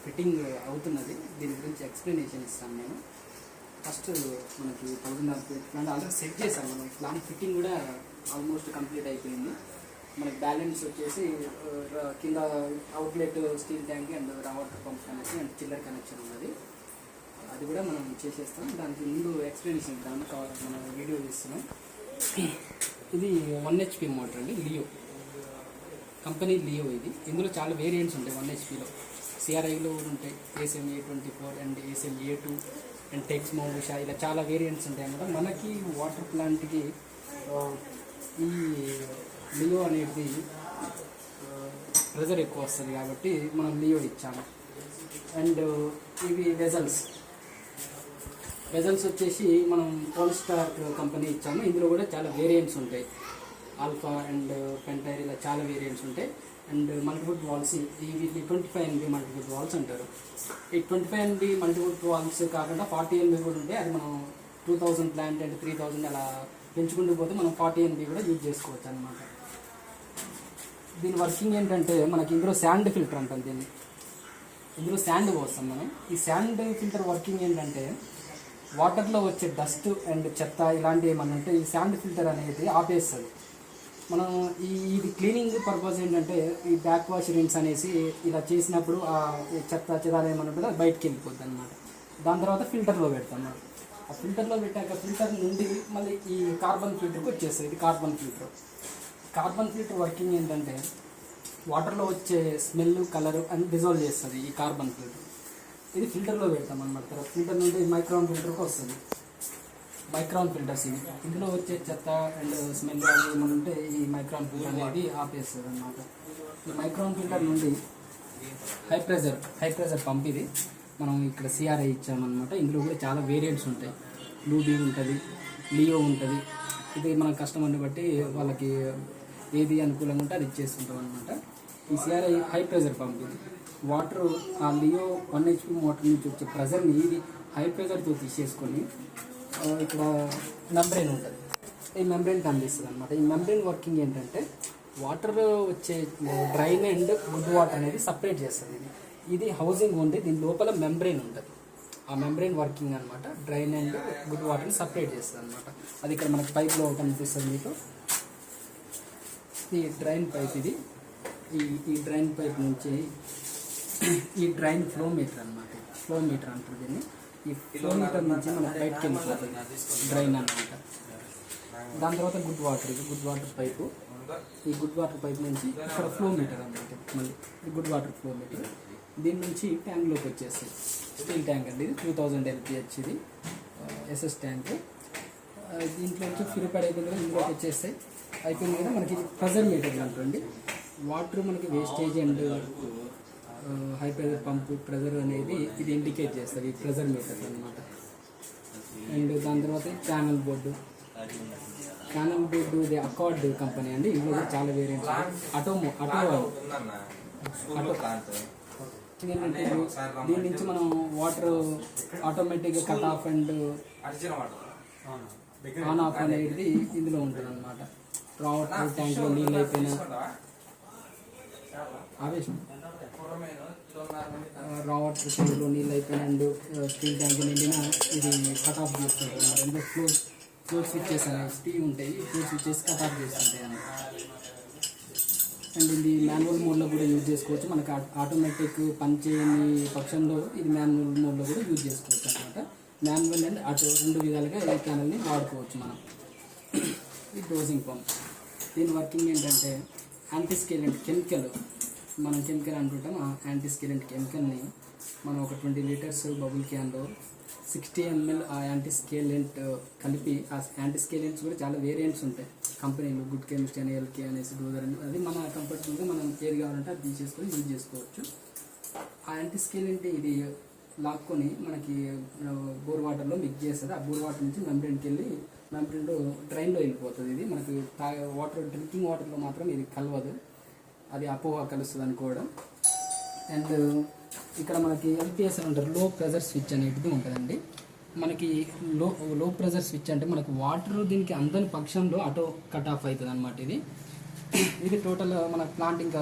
Fitting అవుతున్నది. దీని గురించి ఎక్స్ప్లెనేషన్ ఇస్తాను నేను. ఫస్ట్ మనకి 1000 RPM ప్లాంట్ ఆల్రెడీ సెట్ చేశాను. మనం ప్లాంట్ ఫిట్టింగ్ కూడా ఆల్మోస్ట్ కంప్లీట్ అయిపోయింది. మనకి బ్యాలెన్స్ వచ్చేసి కింద అవుట్లెట్ స్టీల్ ట్యాంక్ అండ్ రా water pump connection and chiller connection ఉన్నది. అది కూడా మనం చేసేస్తాం. దానికి ముందు ఎక్స్ప్లెనేషన్ ఇద్దామని మనం వీడియో తీస్తున్నాం. ఇది 1 HP మోటార్ అండి, లియో కంపెనీ లియో. ఇందులో చాలా వేరియంట్స్ ఉంటాయి 1 HPలో. CRIలో ఉంటాయి, ASM A24 and ASM A2 and Texmo, Usha, ఇలా చాలా వేరియంట్స్ ఉంటాయి అన్నమాట. మనకి వాటర్ ప్లాంట్కి ఈ లియో అనేది ప్రెజర్ ఎక్కువ వస్తుంది కాబట్టి మనం లియో ఇచ్చాము. అండ్ ఇవి వెజల్స్ వచ్చేసి మనం పోల్స్టార్ కంపెనీ ఇచ్చాము. ఇందులో కూడా చాలా వేరియంట్స్ ఉంటాయి, ఆల్ఫా అండ్ పెంటైర్, ఇలా చాలా వేరియంట్స్ ఉంటాయి. అండ్ మల్టిపుల్ వాల్స్, ఇవి 25 MB మల్టిపుల్ వాల్స్ అంటారు. ఈ 25 MB మల్టిపుల్ వాల్స్ కాకుండా 40 MB కూడా ఉంటాయి. అది మనం 2000 ప్లాంట్ అండ్ 3000 అలా పెంచుకుంటూ పోతే మనం 40 MB కూడా యూజ్ చేసుకోవచ్చు అనమాట. దీని వర్కింగ్ ఏంటంటే మనకి ఇందులో శాండ్ ఫిల్టర్ అంటాం. ఇందులో శాండ్ పోస్తాం మనం. ఈ శాండ్ ఫిల్టర్ వర్కింగ్ ఏంటంటే వాటర్లో వచ్చే డస్ట్ అండ్ చెత్త ఇలాంటివి ఏమన్నా ఉంటే ఈ శాండ్ ఫిల్టర్ అనేది ఆపేస్తుంది. మనం ఇది క్లీనింగ్ పర్పస్ ఏంటంటే ఈ బ్యాక్ వాష్ రిన్స్ అనేసి ఇలా చేసినప్పుడు ఆ చెత్త చెదాలు ఏమన్నా ఉంటుందో అది బయటకు వెళ్ళిపోద్ది అనమాట. దాని తర్వాత ఫిల్టర్లో పెడతాం మనం. ఆ ఫిల్టర్లో పెట్టాక ఫిల్టర్ నుండి మళ్ళీ ఈ కార్బన్ ఫిల్టర్కి వచ్చేస్తుంది. ఇది కార్బన్ ఫిల్టర్ వర్కింగ్ ఏంటంటే వాటర్లో వచ్చే స్మెల్, కలర్ అని డిజాల్వ్ చేస్తుంది ఈ కార్బన్ ఫిల్టర్. ఇది ఫిల్టర్లో పెడతాం అనమాట. తర్వాత ఫిల్టర్ నుండి మైక్రాన్ ఫిల్టర్కి వస్తుంది. మైక్రాన్ ఫిల్టర్స్ ఇవి. ఇందులో వచ్చే చెత్త అండ్ స్మెల్ ఏమైనా ఉంటే ఈ మైక్రాన్ ఫిల్టర్ అనేది ఆపేస్తుంది అనమాట. ఈ మైక్రాన్ ఫిల్టర్ నుండి హై ప్రెజర్ పంప్ ఇది మనం ఇక్కడ CRI ఇచ్చామన్నమాట. ఇందులో కూడా చాలా వేరియంట్స్ ఉంటాయి. లూబీ ఉంటుంది, లియో ఉంటుంది. ఇది మన కస్టమర్ని బట్టి వాళ్ళకి ఏది అనుకూలంగా ఉంటే అది ఇచ్చేస్తుంటాం అనమాట. ఈ CRI హై ప్రెజర్ పంప్ ఇది. వాటర్ ఆ లియో 1 HP మోటార్ నుంచి వచ్చే ప్రెజర్ని ఇది హై ప్రెజర్తో తీసేసుకొని ఇక్కడ మెంబ్రెయిన్ ఉంటుంది. ఈ మెంబ్రెయిన్కి అందిస్తుంది అనమాట. ఈ మెంబ్రెయిన్ వర్కింగ్ ఏంటంటే వాటర్ వచ్చే డ్రైన్ అండ్ గుడ్ వాటర్ అనేది సపరేట్ చేస్తుంది. ఇది హౌసింగ్ ఉంది, దీని లోపల మెంబ్రెయిన్ ఉంటుంది. ఆ మెంబ్రెయిన్ వర్కింగ్ అనమాట డ్రైన్ అండ్ గుడ్ వాటర్ని సపరేట్ చేస్తుంది అనమాట. అది ఇక్కడ మనకి పైప్లో కనిపిస్తుంది మీకు. ఈ డ్రైన్ పైప్ ఇది. ఈ డ్రైన్ పైప్ నుంచి ఈ డ్రైన్ ఫ్లో మీటర్ అనమాట. ఫ్లో మీటర్ అంటారు దీన్ని. ఈ ఫ్లో మీటర్ నుంచి మనకు బయటకి వెళ్ళిపోతుంది డ్రైన్ అనమాట. దాని తర్వాత గుడ్ వాటర్ పైపు. ఈ గుడ్ వాటర్ పైప్ నుంచి ఇక్కడ ఫ్లో మీటర్ అనమాట. మళ్ళీ ఇది గుడ్ వాటర్ ఫ్లో మీటర్. దీని నుంచి ట్యాంక్లోకి వచ్చేస్తుంది. స్టీల్ ట్యాంక్ అండి ఇది, 2000 LPH ఇది SS ట్యాంక్. దీంట్లో నుంచి ప్యూరిఫైడ్ అయిపోయింది కదా, ఇందులోకి వచ్చేస్తాయి. అయిపోయింది కదా, మనకి ప్రెజర్ మీటర్ అంటుంది. వాటర్ మనకి wastage and high pressure pump pressure అనేది ఇది ఇండికేట్ చేస్తుంది, ఈ ప్రెజర్ మీటర్ అనమాట. అండ్ దాని తర్వాత ప్యానల్ బోర్డు ఇది అకార్డ్ కంపెనీ అండి. ఇందులో చాలా వేరియంట్స్. దీని నుంచి మనం వాటర్ ఆటోమేటిక్గా cut off and on off అనేది ఇందులో ఉంటుంది అనమాట. రా వాటర్ ట్యాంక్లో నీళ్ళు అయిపోయినా రా వాటర్ ట్యాంక్లో నీళ్ళు అయిపోయినా అండ్ స్టీల్ ట్యాంక్ నిండినా ఇది కట్ ఆఫ్ చేస్తుంటుంది అనమాట. ఇందులో ఫ్లోర్ స్విచ్చెస్ అనేవి స్టీవ్ ఉంటాయి. ఫ్లోర్ స్విచ్చెస్ కట్ ఆఫ్ చేస్తుంటాయి అన్నమాట. అండ్ ఇది మాన్యువల్ మోడ్లో కూడా యూజ్ చేసుకోవచ్చు. మనకు ఆటోమేటిక్ పనిచేయని పక్షంలో ఇది మాన్యువల్ మోడ్లో కూడా యూజ్ చేసుకోవచ్చు అనమాట. మాన్యువల్ అండ్ ఆటో రెండు విధాలుగా ఈ ఛానల్ని వాడుకోవచ్చు మనం. ఈ డోజింగ్ పంప్, దీని వర్కింగ్ ఏంటంటే యాంటీస్కేలెంట్ కెమికల్, మనం కెమికల్ అంటుంటాం. ఆ యాంటీస్కేలెంట్ కెమికల్ని మనం ఒక 20 లీటర్స్ బబుల్ క్యాన్లో 60 ml ఆ యాంటీస్కేలెంట్ కలిపి, ఆ యాంటీస్కేలెంట్స్ కూడా చాలా వేరియంట్స్ ఉంటాయి కంపెనీలు. గుడ్ కెమిస్ట్రీ అని, LK అనేసి, డోజర్ అని, అది మన కంఫర్టబుల్గా మనం ఏది కావాలంటే అది తీసేసుకొని యూజ్ చేసుకోవచ్చు. ఆ యాంటీస్కేలెంట్ ఇది లాక్కొని మనకి బోర్ వాటర్లో మిక్స్ చేస్తుంది. ఆ బోర్ వాటర్ నుంచి మెంబ్రెయిన్కి వెళ్ళి మెంబ్రెయిన్లో డ్రైన్లో వెళ్ళిపోతుంది. ఇది మనకి వాటర్ డ్రింకింగ్ వాటర్లో మాత్రం ఇది కలవదు, అది అపోహ కలుస్తుంది అనుకోవడం. అండ్ ఇక్కడ మనకి LPS అని ఉంటారు, లో ప్రెజర్ స్విచ్ అనేది ఉంటుందండి. మనకి లో ప్రెజర్ స్విచ్ అంటే మనకు వాటర్ దీనికి అందని పక్షంలో ఆటో కట్ ఆఫ్ అవుతుంది అనమాట. ఇది టోటల్ మన ప్లాంట్ ఇంకా